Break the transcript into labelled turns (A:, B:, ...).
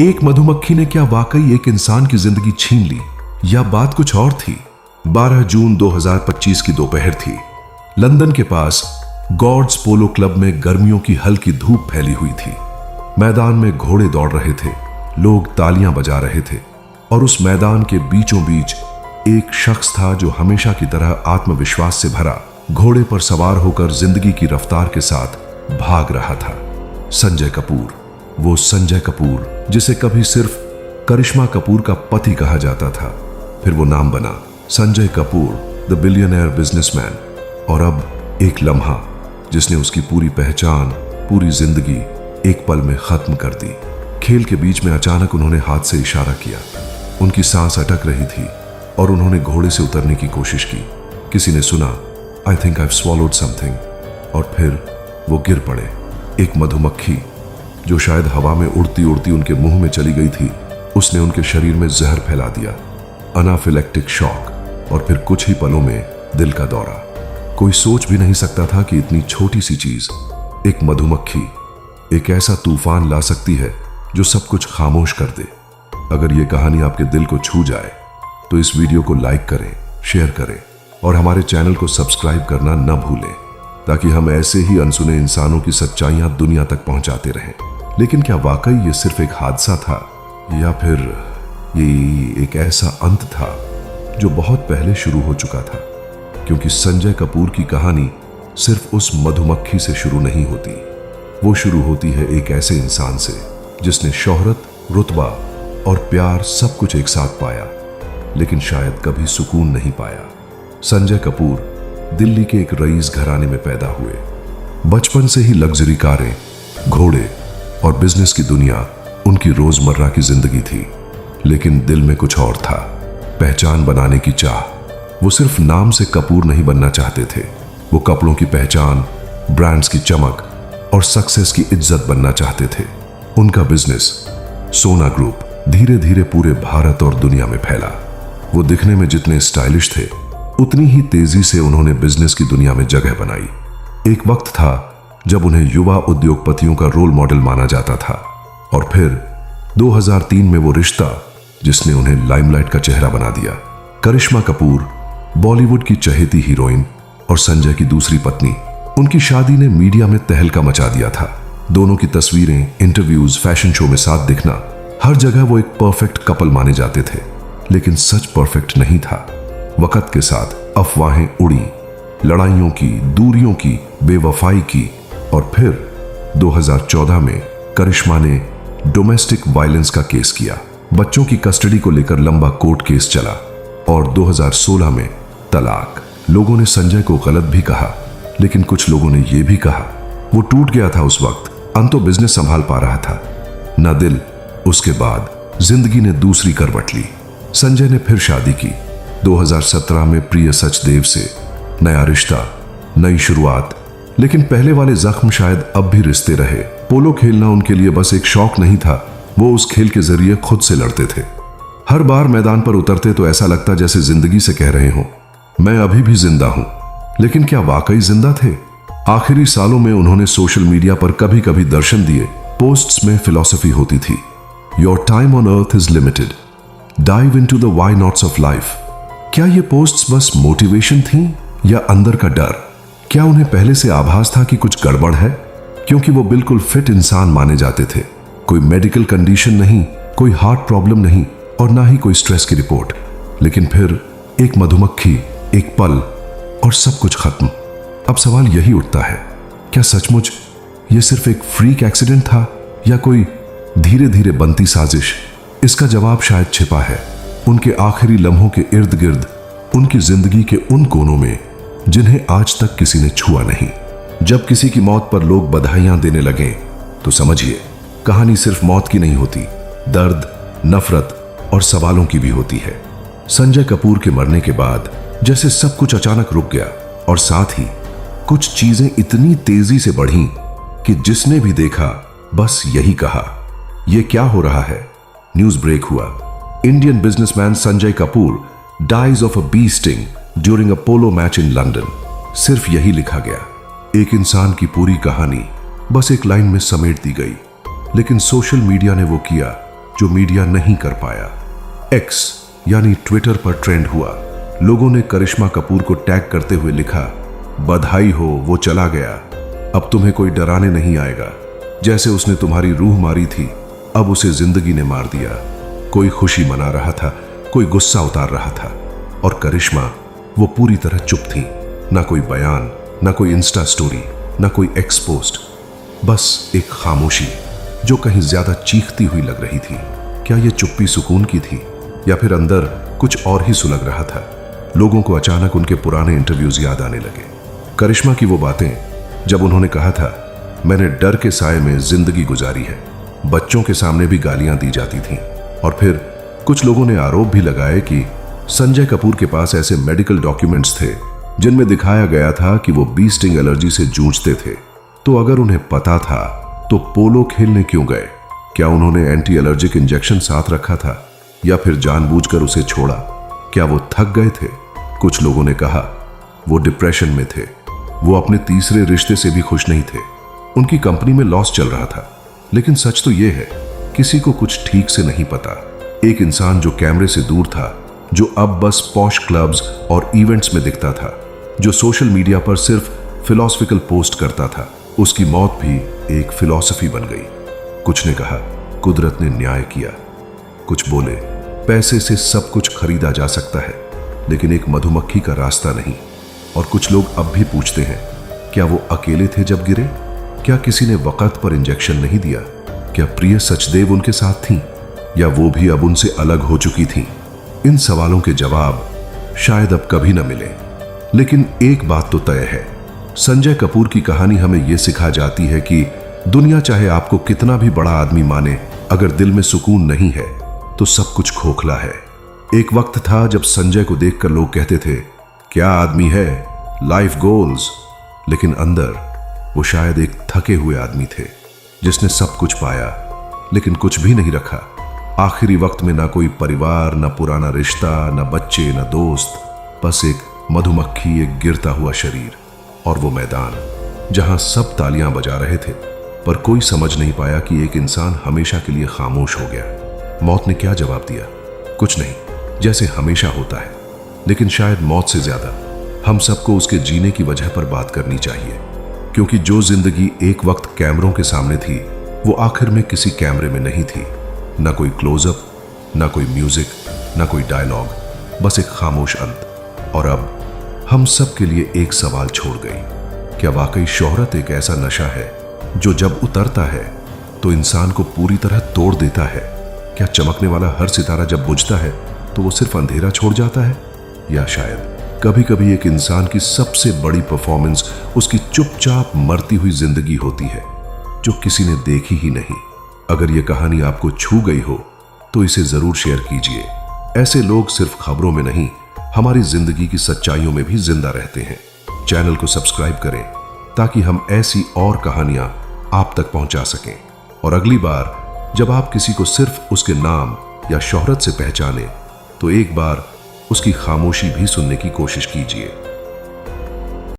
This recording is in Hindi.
A: एक मधुमक्खी ने क्या वाकई एक इंसान की जिंदगी छीन ली, या बात कुछ और थी? 12 जून 2025 की दोपहर थी। लंदन के पास गॉड्स पोलो क्लब में गर्मियों की हल्की धूप फैली हुई थी। मैदान में घोड़े दौड़ रहे थे, लोग तालियां बजा रहे थे, और उस मैदान के बीचों बीच एक शख्स था जो हमेशा की तरह आत्मविश्वास से भरा घोड़े पर सवार होकर जिंदगी की रफ्तार के साथ भाग रहा था। संजय कपूर, वो संजय कपूर जिसे कभी सिर्फ करिश्मा कपूर का पति कहा जाता था, फिर वो नाम बना Sanjay Kapoor, the billionaire businessman, और अब एक लम्हा जिसने उसकी पूरी पहचान, पूरी जिंदगी एक पल में खत्म कर दी। खेल के बीच में अचानक उन्होंने हाथ से इशारा किया। उनकी सांस अटक रही थी और उन्होंने घोड़े से उतरने की कोशिश की। किसी ने सुना, I think I have swallowed something, और फिर वो गिर पड़े। एक मधुमक्खी जो शायद हवा में उड़ती उड़ती उनके मुंह में चली गई थी, उसने उनके शरीर में जहर फैला दिया। अनाफिलेक्टिक शॉक, और फिर कुछ ही पलों में दिल का दौरा। कोई सोच भी नहीं सकता था कि इतनी छोटी सी चीज, एक मधुमक्खी, एक ऐसा तूफान ला सकती है जो सब कुछ खामोश कर दे। अगर ये कहानी आपके दिल को छू जाए तो इस वीडियो को लाइक करें, शेयर करें और हमारे चैनल को सब्सक्राइब करना न भूलें, ताकि हम ऐसे ही अनसुने इंसानों की सच्चाइयां दुनिया तक पहुंचाते रहें। लेकिन क्या वाकई ये सिर्फ एक हादसा था, या फिर ये एक ऐसा अंत था जो बहुत पहले शुरू हो चुका था? क्योंकि संजय कपूर की कहानी सिर्फ उस मधुमक्खी से शुरू नहीं होती, वो शुरू होती है एक ऐसे इंसान से जिसने शोहरत, रुतबा और प्यार सब कुछ एक साथ पाया, लेकिन शायद कभी सुकून नहीं पाया। संजय कपूर दिल्ली के एक रईस घराने में पैदा हुए। बचपन से ही लग्जरी कारें, घोड़े और बिजनेस की दुनिया उनकी रोजमर्रा की जिंदगी थी। लेकिन दिल में कुछ और था, पहचान बनाने की चाह। वो सिर्फ नाम से कपूर नहीं बनना चाहते थे, वो कपड़ों की पहचान, ब्रांड्स की चमक और सक्सेस की इज्जत बनना चाहते थे। उनका बिजनेस सोना ग्रुप धीरे धीरे पूरे भारत और दुनिया में फैला। वो दिखने में जितने स्टाइलिश थे, उतनी ही तेजी से उन्होंने बिजनेस की दुनिया में जगह बनाई। एक वक्त था जब उन्हें युवा उद्योगपतियों का रोल मॉडल माना जाता था, और फिर 2003 में वो रिश्ता जिसने उन्हें लाइमलाइट का चेहरा बना दिया। करिश्मा कपूर, बॉलीवुड की चहेती हीरोइन और संजय की दूसरी पत्नी, उनकी शादी ने मीडिया में तहलका मचा दिया था। दोनों की तस्वीरें, इंटरव्यूज, फैशन शो में साथ दिखना, हर जगह वो एक परफेक्ट कपल माने जाते थे। लेकिन सच परफेक्ट नहीं था। वक्त के साथ अफवाहें उड़ी, लड़ाइयों की, दूरियों की, बेवफाई की, और फिर 2014 में करिश्मा ने डोमेस्टिक वायलेंस का केस किया। बच्चों की कस्टडी को लेकर लंबा कोर्ट केस चला, और 2016 में तलाक। लोगों ने संजय को गलत भी कहा, लेकिन कुछ लोगों ने यह भी कहा वो टूट गया था उस वक्त, अंतो बिजनेस संभाल पा रहा था, न दिल। उसके बाद जिंदगी ने दूसरी करवट ली। संजय ने फिर शादी की 2017 में प्रिय सचदेव से। नया रिश्ता, नई शुरुआत, लेकिन पहले वाले जख्म शायद अब भी रिश्ते रहे। पोलो खेलना उनके लिए बस एक शौक नहीं था, वो उस खेल के जरिए खुद से लड़ते थे। हर बार मैदान पर उतरते तो ऐसा लगता जैसे जिंदगी से कह रहे हो, मैं अभी भी जिंदा हूं। लेकिन क्या वाकई जिंदा थे? आखिरी सालों में उन्होंने सोशल मीडिया पर कभी कभी दर्शन दिए। पोस्ट्स में फिलॉसफी होती थी, your time on earth is limited, dive into the why nots of life. क्या ये पोस्ट्स बस मोटिवेशन थी या अंदर का डर? क्या उन्हें पहले से आभास था कि कुछ गड़बड़ है? क्योंकि वो बिल्कुल फिट इंसान माने जाते थे। कोई मेडिकल कंडीशन नहीं, कोई हार्ट प्रॉब्लम नहीं, और ना ही कोई स्ट्रेस की रिपोर्ट। लेकिन फिर एक मधुमक्खी, एक पल, और सब कुछ खत्म। अब सवाल यही उठता है, क्या सचमुच ये सिर्फ एक फ्रीक एक्सीडेंट था, या कोई धीरे धीरे बनती साजिश? इसका जवाब शायद छिपा है उनके आखिरी लम्हों के इर्द गिर्द, उनकी जिंदगी के उन कोनों में जिन्हें आज तक किसी ने छुआ नहीं। जब किसी की मौत पर लोग बधाइयां देने लगे तो समझिए कहानी सिर्फ मौत की नहीं होती, दर्द, नफरत और सवालों की भी होती है। संजय कपूर के मरने के बाद जैसे सब कुछ अचानक रुक गया, और साथ ही कुछ चीजें इतनी तेजी से बढ़ीं कि जिसने भी देखा बस यही कहा, यह क्या हो रहा है? न्यूज ब्रेक हुआ, Indian businessman Sanjay Kapoor dies of a bee sting during a polo match in London. सिर्फ यही लिखा गया। एक इंसान की पूरी कहानी बस एक लाइन में समेट दी गई। लेकिन सोशल मीडिया ने वो किया जो मीडिया नहीं कर पाया। एक्स यानी ट्विटर पर ट्रेंड हुआ। लोगों ने करिश्मा कपूर को टैग करते हुए लिखा, बधाई हो, वो चला गया, अब तुम्हें कोई डराने नहीं आएगा। जैसे उसने तुम्हारी रूह मारी थी, अब उसे जिंदगी ने मार दिया। कोई खुशी मना रहा था, कोई गुस्सा उतार रहा था, और करिश्मा वो पूरी तरह चुप थी। ना कोई बयान, ना कोई इंस्टा स्टोरी, ना कोई एक्स पोस्ट, बस एक खामोशी जो कहीं ज्यादा चीखती हुई लग रही थी। क्या ये चुप्पी सुकून की थी या फिर अंदर कुछ और ही सुलग रहा था? लोगों को अचानक उनके पुराने इंटरव्यूज याद आने लगे। करिश्मा की वो बातें जब उन्होंने कहा था, मैंने डर के साए में जिंदगी गुजारी है, बच्चों के सामने भी गालियां दी जाती थीं। और फिर कुछ लोगों ने आरोप भी लगाए कि संजय कपूर के पास ऐसे मेडिकल डॉक्यूमेंट्स थे जिनमें दिखाया गया था कि वो बी स्टिंग एलर्जी से जूझते थे। तो अगर उन्हें पता था तो पोलो खेलने क्यों गए? क्या उन्होंने एंटी एलर्जिक इंजेक्शन साथ रखा था या फिर जानबूझकर उसे छोड़ा? क्या वो थक गए थे? कुछ लोगों ने कहा वो डिप्रेशन में थे, वो अपने तीसरे रिश्ते से भी खुश नहीं थे, उनकी कंपनी में लॉस चल रहा था। लेकिन सच तो यह है, किसी को कुछ ठीक से नहीं पता। एक इंसान जो कैमरे से दूर था, जो अब बस पॉश क्लब्स और इवेंट्स में दिखता था, जो सोशल मीडिया पर सिर्फ फिलॉसफिकल पोस्ट करता था, उसकी मौत भी एक फिलॉसफी बन गई। कुछ ने कहा कुदरत ने न्याय किया, कुछ बोले पैसे से सब कुछ खरीदा जा सकता है लेकिन एक मधुमक्खी का रास्ता नहीं। और कुछ लोग अब भी पूछते हैं, क्या वो अकेले थे जब गिरे? क्या किसी ने वक़्त पर इंजेक्शन नहीं दिया? क्या प्रिय सचदेव उनके साथ थीं या वो भी अब उनसे अलग हो चुकी थीं? इन सवालों के जवाब शायद अब कभी न मिले। लेकिन एक बात तो तय है, संजय कपूर की कहानी हमें यह सिखा जाती है कि दुनिया चाहे आपको कितना भी बड़ा आदमी माने, अगर दिल में सुकून नहीं है तो सब कुछ खोखला है। एक वक्त था जब संजय को देखकर लोग कहते थे, क्या आदमी है, लाइफ गोल्स। लेकिन अंदर वो शायद एक थके हुए आदमी थे जिसने सब कुछ पाया लेकिन कुछ भी नहीं रखा। आखिरी वक्त में ना कोई परिवार, ना पुराना रिश्ता, ना बच्चे, ना दोस्त, बस एक मधुमक्खी, एक गिरता हुआ शरीर। और वो मैदान जहां सब तालियां बजा रहे थे पर कोई समझ नहीं पाया कि एक इंसान हमेशा के लिए खामोश हो गया। मौत ने क्या जवाब दिया? कुछ नहीं, जैसे हमेशा होता है। लेकिन शायद मौत से ज्यादा हम सबको उसके जीने की वजह पर बात करनी चाहिए, क्योंकि जो जिंदगी एक वक्त कैमरों के सामने थी वो आखिर में किसी कैमरे में नहीं थी। ना कोई क्लोजअप, ना कोई म्यूजिक, ना कोई डायलॉग, बस एक खामोश अंत। और अब हम सब के लिए एक सवाल छोड़ गई, क्या वाकई शोहरत एक ऐसा नशा है जो जब उतरता है तो इंसान को पूरी तरह तोड़ देता है? क्या चमकने वाला हर सितारा जब बुझता है तो वो सिर्फ अंधेरा छोड़ जाता है? या शायद कभी कभी एक इंसान की सबसे बड़ी परफॉर्मेंस उसकी चुपचाप मरती हुई जिंदगी होती है जो किसी ने देखी ही नहीं। अगर ये कहानी आपको छू गई हो तो इसे जरूर शेयर कीजिए। ऐसे लोग सिर्फ खबरों में नहीं, हमारी जिंदगी की सच्चाइयों में भी जिंदा रहते हैं। चैनल को सब्सक्राइब करें ताकि हम ऐसी और कहानियां आप तक पहुंचा सकें। और अगली बार जब आप किसी को सिर्फ उसके नाम या शोहरत से पहचाने तो एक बार उसकी खामोशी भी सुनने की कोशिश कीजिए।